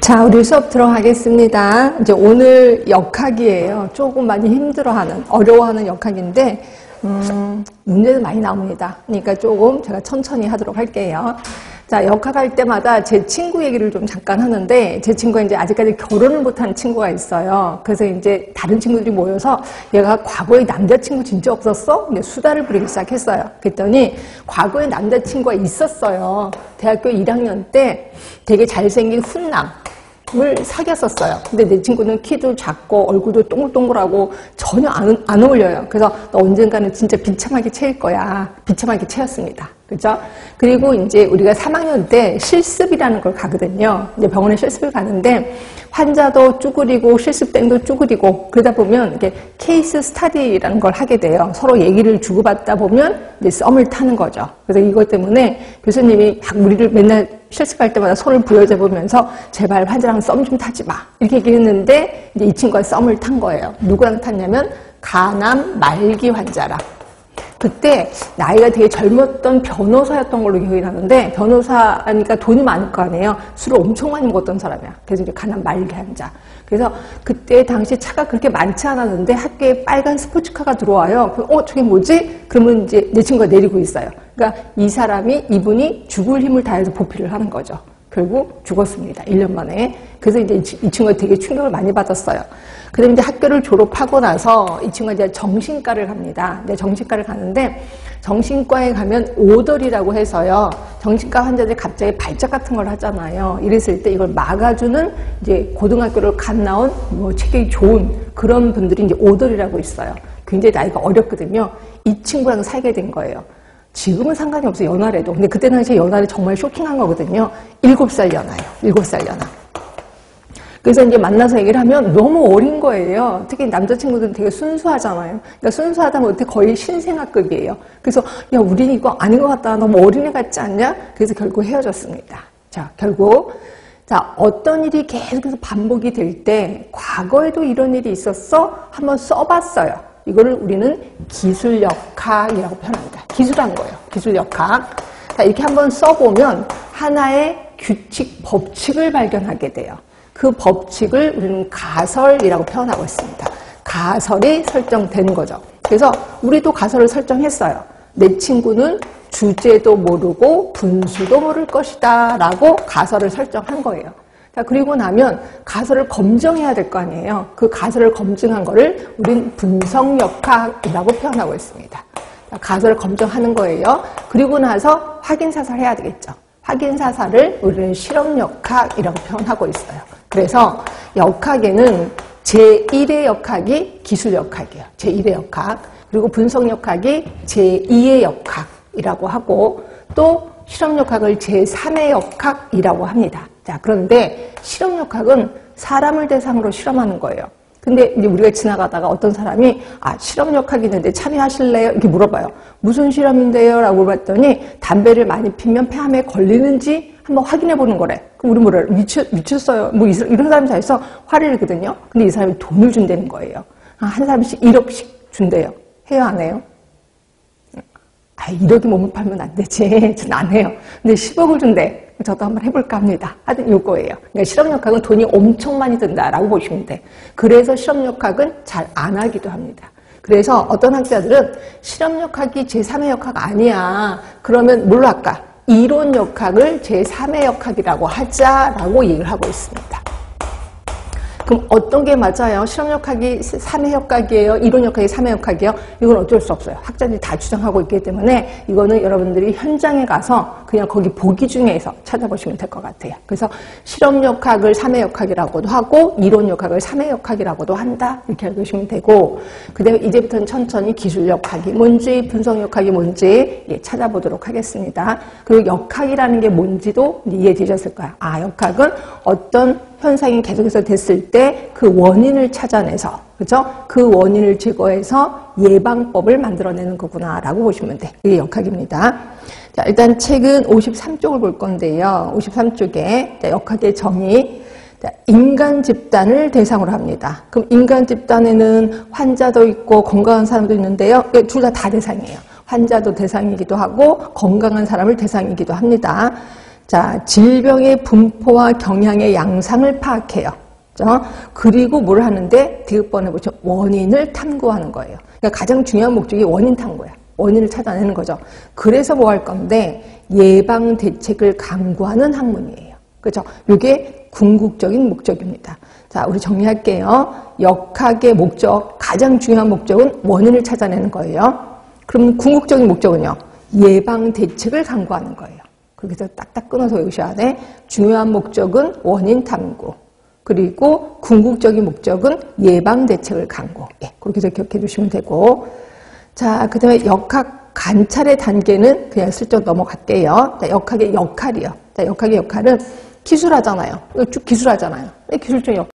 자, 우리 수업 들어가겠습니다. 이제 오늘 역학이에요. 조금 많이 힘들어하는, 어려워하는 역학인데, 문제도 많이 나옵니다. 그러니까 조금 제가 천천히 하도록 할게요. 자, 역학할 때마다 제 친구 얘기를 좀 잠깐 하는데, 제 친구가 이제 아직까지 결혼을 못한 친구가 있어요. 그래서 이제 다른 친구들이 모여서 얘가 과거에 남자친구 진짜 없었어? 근데 수다를 부리기 시작했어요. 그랬더니 과거에 남자친구가 있었어요. 대학교 1학년 때 되게 잘생긴 훈남. 을 사귀었었어요. 근데 내 친구는 키도 작고 얼굴도 동글동글하고 전혀 안 어울려요. 그래서 너 언젠가는 진짜 비참하게 채일 거야. 비참하게 채였습니다. 그죠? 그리고 이제 우리가 3학년 때 실습이라는 걸 가거든요. 이제 병원에 실습을 가는데 환자도 쭈그리고 실습생도 쭈그리고 그러다 보면 이렇게 케이스 스터디라는 걸 하게 돼요. 서로 얘기를 주고받다 보면 이제 썸을 타는 거죠. 그래서 이것 때문에 교수님이 막 우리를 맨날 실습할 때마다 손을 부여잡으면서 제발 환자랑 썸 좀 타지 마. 이렇게 얘기했는데 이제 이 친구가 썸을 탄 거예요. 누구랑 탔냐면 간암 말기 환자랑. 그때 나이가 되게 젊었던 변호사였던 걸로 기억이 나는데 변호사니까 돈이 많을 거 아니에요. 술을 엄청 많이 먹었던 사람이야. 그래서 이제 간암 말기 환자. 그래서 그때 당시 차가 그렇게 많지 않았는데 학교에 빨간 스포츠카가 들어와요. 저게 뭐지? 그러면 이제 내 친구가 내리고 있어요. 그러니까 이분이 죽을 힘을 다해서 보필을 하는 거죠. 결국 죽었습니다. 1년 만에. 그래서 이제 이 친구가 되게 충격을 많이 받았어요. 그다음에 이제 학교를 졸업하고 나서 이 친구가 이제 정신과를 갑니다. 이제 정신과를 가는데 정신과에 가면 오덜이라고 해서요. 정신과 환자들이 갑자기 발작 같은 걸 하잖아요. 이랬을 때 이걸 막아주는 이제 고등학교를 갓 나온 뭐 체격이 좋은 그런 분들이 이제 오덜이라고 있어요. 굉장히 나이가 어렸거든요. 이 친구랑 살게 된 거예요. 지금은 상관이 없어요. 연하래도. 근데 그때 당시에 연하를 정말 쇼킹한 거거든요. 7살 연하예요. 7살 연하. 그래서 이제 만나서 얘기를 하면 너무 어린 거예요. 특히 남자친구들은 되게 순수하잖아요. 그러니까 순수하다 못해 거의 신생아급이에요. 그래서 야, 우린 이거 아닌 것 같다. 너무 어린애 같지 않냐? 그래서 결국 헤어졌습니다. 자, 결국 어떤 일이 계속해서 반복이 될 때 과거에도 이런 일이 있었어? 한번 써봤어요. 이거를 우리는 기술역학이라고 표현합니다. 기술한 거예요. 기술역학. 자, 이렇게 한번 써보면 하나의 규칙, 법칙을 발견하게 돼요. 그 법칙을 우리는 가설이라고 표현하고 있습니다. 가설이 설정된 거죠. 그래서 우리도 가설을 설정했어요. 내 친구는 주제도 모르고 분수도 모를 것이다 라고 가설을 설정한 거예요. 자, 그리고 나면 가설을 검증해야 될 거 아니에요. 그 가설을 검증한 거를 우린 분석역학이라고 표현하고 있습니다. 자, 가설을 검증하는 거예요. 그리고 나서 확인사살 해야 되겠죠. 확인사살을 우리는 실험역학이라고 표현하고 있어요. 그래서 역학에는 제1의 역학이 기술역학이에요. 제1의 역학. 그리고 분석역학이 제2의 역학이라고 하고 또 실험역학을 제3의 역학이라고 합니다. 자, 그런데 실험역학은 사람을 대상으로 실험하는 거예요. 근데 이제 우리가 지나가다가 어떤 사람이 실험역학이 있는데 참여하실래요? 이렇게 물어봐요. 무슨 실험인데요? 라고 물어봤더니 담배를 많이 피면 폐암에 걸리는지 한번 확인해 보는 거래. 그럼 우리 뭐래? 미쳤어요. 뭐 이런 사람이 다 있어 화를 내거든요. 근데 이 사람이 돈을 준다는 거예요. 한 사람씩 1억씩 준대요. 해요, 안 해요? 1억이 몸을 팔면 안 되지. 전 안 해요. 근데 10억을 준대. 저도 한번 해볼까 합니다. 하여튼 요거예요. 그러니까 실험역학은 돈이 엄청 많이 든다라고 보시면 돼. 그래서 실험역학은 잘 안 하기도 합니다. 그래서 어떤 학자들은 실험역학이 제3의 역학 아니야. 그러면 뭘로 할까? 이론역학을 제3의 역학이라고 하자라고 얘기를 하고 있습니다. 그럼 어떤 게 맞아요? 실험역학이 3의 역학이에요? 이론역학이 3의 역학이에요? 이건 어쩔 수 없어요. 학자들이 다 주장하고 있기 때문에 이거는 여러분들이 현장에 가서 그냥 거기 보기 중에서 찾아보시면 될 것 같아요. 그래서 실험역학을 3의 역학이라고도 하고 이론역학을 3의 역학이라고도 한다. 이렇게 알고 계시면 되고 그 다음에 이제부터는 천천히 기술역학이 뭔지 분석역학이 뭔지 찾아보도록 하겠습니다. 그리고 역학이라는 게 뭔지도 이해되셨을 거야. 역학은 어떤 현상이 계속해서 됐을 때 그 원인을 찾아내서, 그죠? 그 원인을 제거해서 예방법을 만들어내는 거구나라고 보시면 돼. 이게 역학입니다. 자, 일단 책은 53쪽을 볼 건데요. 53쪽에 역학의 정의. 인간 집단을 대상으로 합니다. 그럼 인간 집단에는 환자도 있고 건강한 사람도 있는데요. 둘 다 대상이에요. 환자도 대상이기도 하고 건강한 사람을 대상이기도 합니다. 자, 질병의 분포와 경향의 양상을 파악해요. 그리고 뭘 하는데 디귿번에 보죠. 원인을 탐구하는 거예요. 그러니까 가장 중요한 목적이 원인 탐구야. 원인을 찾아내는 거죠. 그래서 뭐 할 건데 예방 대책을 강구하는 학문이에요. 그렇죠? 이게 궁극적인 목적입니다. 자, 우리 정리할게요. 역학의 목적, 가장 중요한 목적은 원인을 찾아내는 거예요. 그럼 궁극적인 목적은요? 예방 대책을 강구하는 거예요. 그래서 딱딱 끊어서 외우셔야 돼. 중요한 목적은 원인 탐구. 그리고 궁극적인 목적은 예방 대책을 강구. 예, 그렇게 해서 기억해 주시면 되고. 자, 그 다음에 역학 관찰의 단계는 그냥 슬쩍 넘어갈게요. 자, 역학의 역할이요. 자, 역학의 역할은 기술하잖아요. 쭉 기술하잖아요. 기술적 역할.